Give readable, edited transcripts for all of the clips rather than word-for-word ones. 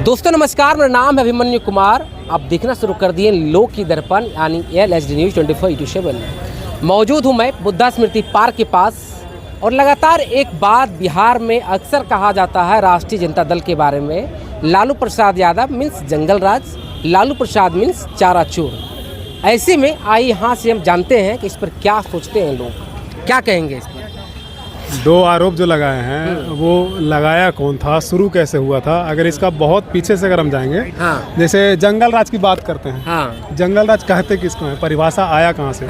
दोस्तों नमस्कार, मेरा नाम है अभिमन्यु कुमार। आप देखना शुरू कर दिए लोक की दर्पण यानी LHD न्यूज़ 24/7। मौजूद हूँ मैं बुद्धा स्मृति पार्क के पास, और लगातार एक बात बिहार में अक्सर कहा जाता है राष्ट्रीय जनता दल के बारे में, लालू प्रसाद यादव मीन्स जंगल राज, लालू प्रसाद मीन्स चारा चोर। ऐसे में आइए यहाँ से हम जानते हैं कि इस पर क्या सोचते हैं लोग, क्या कहेंगे इस पर। 2 आरोप जो लगाए हैं वो लगाया कौन था, शुरू कैसे हुआ था, अगर इसका बहुत पीछे से अगर हम जाएंगे, जैसे जंगल राज की बात करते हैं। जंगल राज कहते किसको है, परिभाषा आया कहाँ से।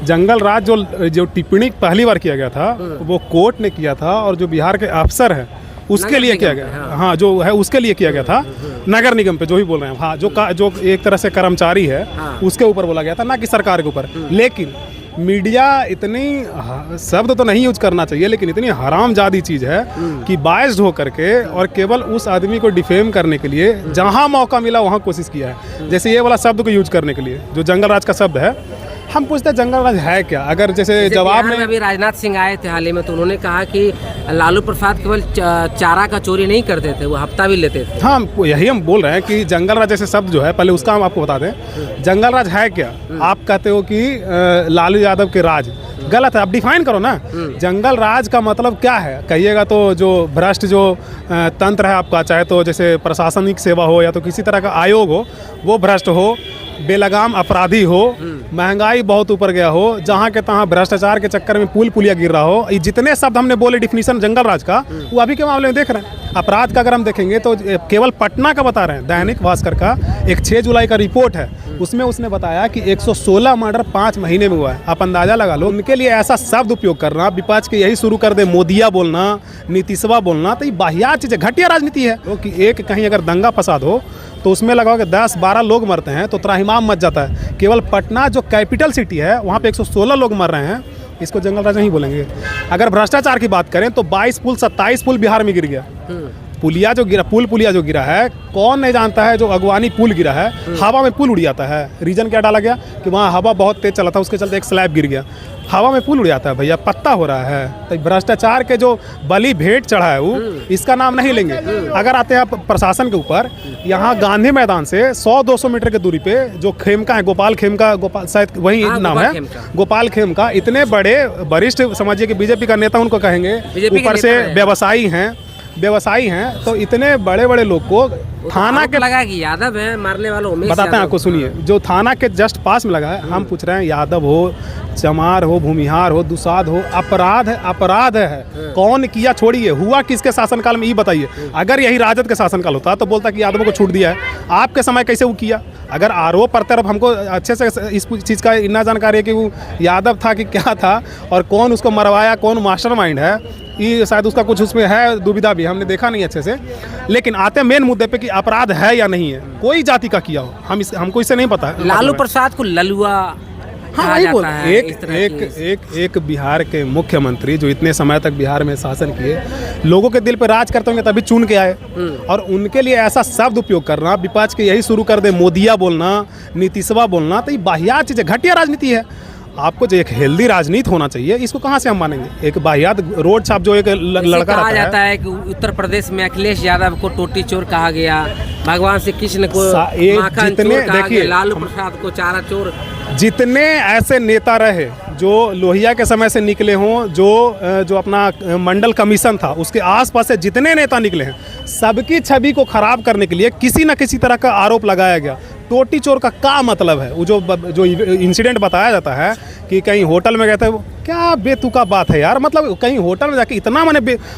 जंगल राज जो टिप्पणी पहली बार किया गया था वो कोर्ट ने किया था, और जो बिहार के अफसर है उसके लिए किया गया। हाँ, जो है उसके लिए किया गया था, नगर निगम पे जो ही बोल रहे हैं। हाँ, जो एक तरह से कर्मचारी है उसके ऊपर बोला गया था, ना कि सरकार के ऊपर। लेकिन मीडिया इतनी शब्द तो नहीं यूज करना चाहिए, लेकिन इतनी हरामजादी चीज़ है कि बायस्ड हो करके और केवल उस आदमी को डिफेम करने के लिए जहां मौका मिला वहां कोशिश किया है। जैसे ये वाला शब्द को यूज करने के लिए जो जंगल राज का शब्द है, हम पूछते हैं जंगल राज है क्या। अगर जैसे जवाब में अभी राजनाथ सिंह आए थे हाल ही में, तो उन्होंने कहा कि लालू प्रसाद केवल चारा का चोरी नहीं करते थे, वो हफ्ता भी लेते थे। हाँ, यही हम बोल रहे हैं कि जंगल राज जैसे शब्द जो है, पहले उसका हम आपको बता दें। जंगल राज है क्या। आप कहते हो कि लालू यादव के राज, गलत है, आप डिफाइन करो ना। जंगल राज का मतलब क्या है कहिएगा तो जो भ्रष्ट जो तंत्र है आपका, चाहे तो जैसे प्रशासनिक सेवा हो या तो किसी तरह का आयोग हो, वो भ्रष्ट हो, बेलगाम अपराधी हो, महंगाई बहुत ऊपर गया हो, जहाँ के तहाँ भ्रष्टाचार के चक्कर में पुल पुलिया गिर रहा हो। ये जितने शब्द हमने बोले डिफिनीशन जंगल राज का, वो अभी के मामले में देख रहे हैं। अपराध का अगर हम देखेंगे तो केवल पटना का बता रहे हैं। दैनिक भास्कर का एक 6 जुलाई का रिपोर्ट है, उसमें उसने बताया कि 116 मर्डर 5 महीने में हुआ है। आप अंदाजा लगा लो। उनके लिए ऐसा शब्द उपयोग करना, विपक्ष के यही शुरू कर दे, मोदिया बोलना, नीतीशवा बोलना, तो ये बाहियात चीज़ है, घटिया राजनीति है। कि एक कहीं अगर दंगा फसाद हो तो उसमें लगाओ कि 10-12 लोग मरते हैं तो त्राहिमाम मच जाता है। केवल पटना जो कैपिटल सिटी है वहाँ पे 116 लोग मर रहे हैं, इसको जंगल राज नहीं बोलेंगे। अगर भ्रष्टाचार की बात करें तो 22 पुल 27 पुल बिहार में गिर गया। पुलिया जो गिरा, पुलिया जो गिरा है, कौन नहीं जानता है। जो अगवानी पुल गिरा है, हवा में पुल उड़ जाता है। रीजन क्या डाला गया कि वहाँ हवा बहुत तेज चला था, उसके चलते एक स्लैब गिर गया। हवा में पुल उड़ जाता है भैया, पत्ता हो रहा है। तो भ्रष्टाचार के जो बलि भेंट चढ़ा है वो, इसका नाम नहीं लेंगे। अगर आते हैं प्रशासन के ऊपर, यहाँ गांधी मैदान से 100-200 मीटर की दूरी पे जो खेमका है, गोपाल खेमका, गोपाल शायद वही नाम है, गोपाल खेमका, इतने बड़े वरिष्ठ समझिए कि बीजेपी का नेता उनको कहेंगे, ऊपर से व्यवसायी हैं, तो इतने बड़े बड़े लोग को थाना के लगा कि यादव है मारने वालों में। बताते हैं आपको, सुनिए। जो थाना के जस्ट पास में लगा है, हम पूछ रहे हैं यादव हो, चमार हो, भूमिहार हो, दुसाध हो, अपराध है, अपराध है। कौन किया, छोड़िए, हुआ किसके शासनकाल में ये बताइए। अगर यही राजद के शासनकाल होता तो बोलता कि यादवों को छूट दिया है। आपके समय कैसे वो किया। अगर आरोप प्रत्यारोप हमको अच्छे से इस चीज़ का इतना जानकारी है कि वो यादव था कि क्या था, और कौन उसको मरवाया, कौन मास्टरमाइंड है, ये शायद उसका कुछ उसमें है दुविधा भी, हमने देखा नहीं अच्छे से। लेकिन आते हैं मेन मुद्दे पे कि अपराध है या नहीं है, कोई जाति का किया हो, हमको इससे नहीं पता है। लालू प्रसाद को ललुआ, हाँ वही बोल, एक बिहार के मुख्यमंत्री जो इतने समय तक बिहार में शासन किए, लोगों के दिल पे राज करते होंगे तभी चुन के आए, और उनके लिए ऐसा शब्द उपयोग करना, विपक्ष के यही शुरू कर दे, मोदिया बोलना, नीतीशवा बोलना, तो ये बाहियात चीज़ है, घटिया राजनीति है। आपको जो एक हेल्दी राजनीति होना चाहिए, इसको कहाँ से हम मानेंगे? एक बाहियात रोड छाप जो एक लड़का कहा रहता जाता है कि उत्तर प्रदेश में अखिलेश यादव को टोटी चोर कहा गया, भगवान श्री कृष्ण को माखन चोर कहा गया, लालू प्रसाद को चारा चोर। जितने ऐसे नेता रहे जो लोहिया के समय से निकले हों, जो अपना मंडल कमीशन था उसके आसपास से जितने नेता निकले हैं, सबकी छवि को खराब करने के लिए किसी न किसी तरह का आरोप लगाया गया। टोटी चोर का क्या मतलब है? वो जो इंसिडेंट बताया जाता है कि कहीं होटल में गए थे, क्या बेतुका बात है यार। मतलब कहीं होटल में जाके इतना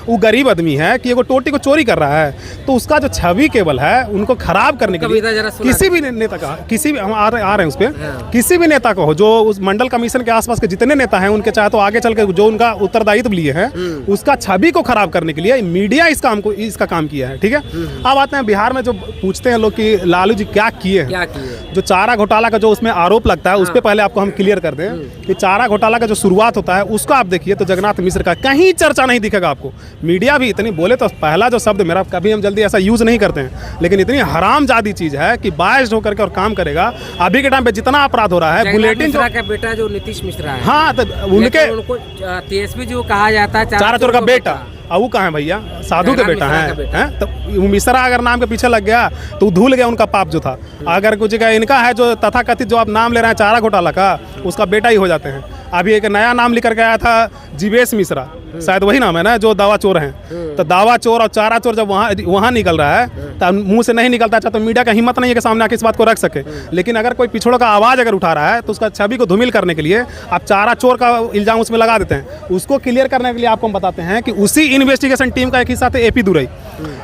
वो गरीब आदमी है कि वो टोटी को चोरी कर रहा है, तो उसका जो छवि केवल है उनको खराब करने के लिए किसी भी नेता का, किसी भी हम आ रहे हैं उस पर, किसी भी नेता को हो जो उस मंडल कमीशन के आसपास के जितने नेता हैं उनके, चाहे तो आगे चल के जो उनका उत्तरदायित्व लिए हैं, उसका छवि को खराब करने के लिए मीडिया इसका काम किया है। ठीक है, अब आते हैं बिहार में। जो पूछते हैं लोग कि लालू जी क्या किए हैं, जो चारा घोटाला का जो उसमें आरोप लगता है, उस पर पहले आपको हम क्लियर कर दें कि चारा घोटाला का जो शुरुआत होता है उसको आप देखिए तो जगन्नाथ मिश्र का कहीं चर्चा नहीं दिखेगा आपको। मीडिया भी इतनी बोले तो पहला जो शब्द मेरा, कभी हम जल्दी ऐसा यूज नहीं करते हैं, लेकिन इतनी हरामजादी चीज है कि बायस्ड होकर के और काम करेगा। अभी के टाइम पे जितना अपराध हो रहा है, बुलेटिन का बेटा जो नीतीश मिश्रा है, हाँ, तो उनको तेजस्वी जो कहा जाता है चारा चोर का बेटा, अब वो कहाँ है भैया? साधु के बेटा है। तो मिश्रा अगर नाम के पीछे लग गया तो धूल गया उनका पाप जो था। अगर कुछ इनका है जो तथाकथित जो आप नाम ले रहे हैं चारा घोटाला का, उसका बेटा ही हो जाते हैं। अभी एक नया नाम लेकर के आया था जीवेश मिश्रा, शायद वही नाम है ना, जो दावा चोर हैं। तो दावा चोर और चारा चोर जब वहाँ निकल रहा है तो मुंह से नहीं निकलता, अच्छा तो मीडिया का हिम्मत नहीं है कि सामने आके इस बात को रख सके। लेकिन अगर कोई पिछड़ों का आवाज़ अगर उठा रहा है तो उसका छवि को धूमिल करने के लिए आप चारा चोर का इल्जाम उसमें लगा देते हैं। उसको क्लियर करने के लिए आपको हम बताते हैं कि उसी इन्वेस्टिगेशन टीम का एक हिस्सा थे एपी दुराई।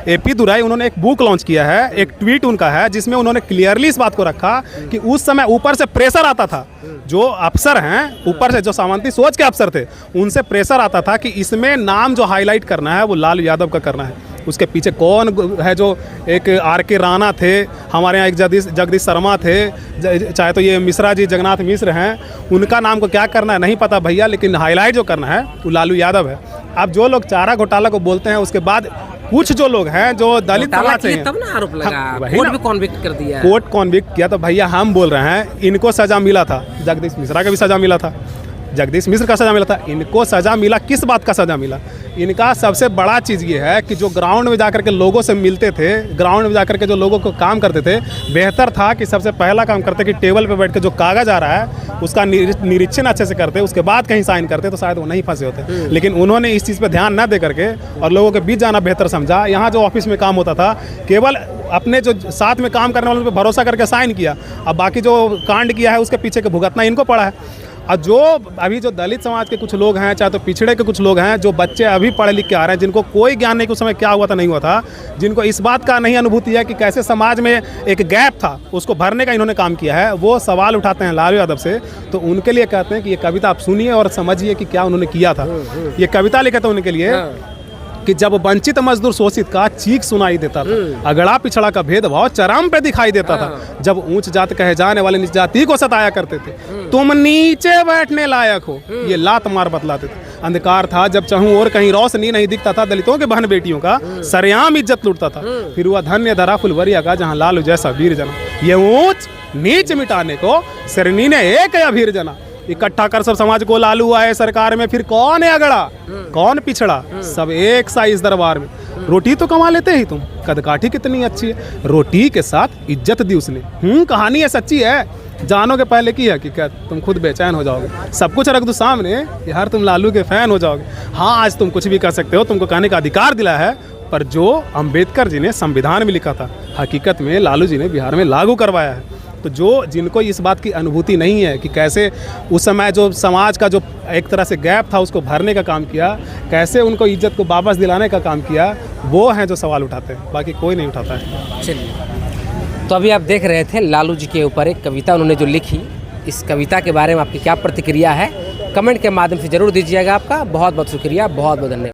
एपी दुराई उन्होंने एक बुक लॉन्च किया है, एक ट्वीट उनका है जिसमें उन्होंने क्लियरली इस बात को रखा कि उस समय ऊपर से प्रेशर आता था, जो अफसर हैं ऊपर से, जो सामंती सोच के अफसर थे, उनसे प्रेशर आता था कि इसमें नाम जो हाईलाइट करना है वो लालू यादव का करना है। उसके पीछे कौन है? जो एक आर.के. राणा थे, हमारे यहाँ एक जगदीश शर्मा थे, चाहे तो ये मिश्रा जी जगन्नाथ मिश्र हैं, उनका नाम को क्या करना है नहीं पता भैया, लेकिन हाईलाइट जो करना है वो लालू यादव है। अब जो लोग चारा घोटाला को बोलते हैं, उसके बाद कुछ जो लोग हैं जो दलित समाज से हैं, तब ना आरोप लगा, कोर्ट भी कॉन्विक्ट कर दिया, कोर्ट कॉन्विक्ट किया। तो भैया हम बोल रहे हैं इनको सजा मिला था, जगदीश मिश्रा का भी सजा मिला था, जगदीश मिश्र का सजा मिला था, इनको सजा मिला। किस बात का सजा मिला? इनका सबसे बड़ा चीज़ ये है कि जो ग्राउंड में जाकर के लोगों से मिलते थे, ग्राउंड में जाकर के जो लोगों को काम करते थे, बेहतर था कि सबसे पहला काम करते कि टेबल पे बैठ के जो कागज़ आ रहा है उसका निरीक्षण अच्छे से करते, उसके बाद कहीं साइन करते तो शायद वो नहीं फंसे होते। लेकिन उन्होंने इस चीज़ पर ध्यान न दे करके और लोगों के बीच जाना बेहतर समझा। यहाँ जो ऑफिस में काम होता था, केवल अपने जो साथ में काम करने वालों पर भरोसा करके साइन किया, अब बाकी जो कांड किया है उसके पीछे के भुगतना इनको पड़ा है। और जो अभी जो दलित समाज के कुछ लोग हैं, चाहे तो पिछड़े के कुछ लोग हैं, जो बच्चे अभी पढ़े लिख के आ रहे हैं, जिनको कोई ज्ञान नहीं कि उस समय क्या हुआ था नहीं हुआ था, जिनको इस बात का नहीं अनुभूति है कि कैसे समाज में एक गैप था, उसको भरने का इन्होंने काम किया है, वो सवाल उठाते हैं लालू यादव से। तो उनके लिए कहते हैं कि ये कविता आप सुनिए और समझिए कि क्या उन्होंने किया था। ये कविता लिखे थे उनके लिए कि जब वंचित मजदूर शोषित का चीख सुनाई देता था, अगड़ा पिछड़ा का भेदभाव चरम पे दिखाई देता था, जब ऊंच जात कहे जाने वाले नीच जाति को सताया करते थे, तुम नीचे बैठने लायक हो, ये लात मार बतलाते थे। अंधकार था जब चाहूं और कहीं रोशनी नहीं दिखता था, दलितों के बहन बेटियों का सरेआम इज्जत लूटता था, फिर हुआ धन्य धरा फुलवरिया का जहाँ लालू जैसा वीर जना, ये ऊंच नीच मिटाने को सरनी ने एक अभीर जना, इकट्ठा कर सब समाज को लालू आए सरकार में, फिर कौन है अगड़ा कौन पिछड़ा, सब एक सा इस दरबार में। रोटी तो कमा लेते ही तुम, कदकाठी कितनी अच्छी है, रोटी के साथ इज्जत दी उसने। कहानी है सच्ची है, जानोगे पहले की है कि क्या तुम खुद बेचैन हो जाओगे, सब कुछ रख दो सामने यार, तुम लालू के फैन हो जाओगे। हाँ, आज तुम कुछ भी कर सकते हो, तुमको कहने का अधिकार दिला है, पर जो अम्बेडकर जी ने संविधान में लिखा था, हकीकत में लालू जी ने बिहार में लागू करवाया है। तो जिनको इस बात की अनुभूति नहीं है कि कैसे उस समय जो समाज का जो एक तरह से गैप था उसको भरने का काम किया, कैसे उनको इज्जत को वापस दिलाने का काम किया, वो हैं जो सवाल उठाते हैं, बाकी कोई नहीं उठाता है। चलिए, तो अभी आप देख रहे थे लालू जी के ऊपर एक कविता उन्होंने जो लिखी, इस कविता के बारे में आपकी क्या प्रतिक्रिया है, कमेंट के माध्यम से जरूर दीजिएगा। आपका बहुत बहुत शुक्रिया, बहुत बहुत धन्यवाद।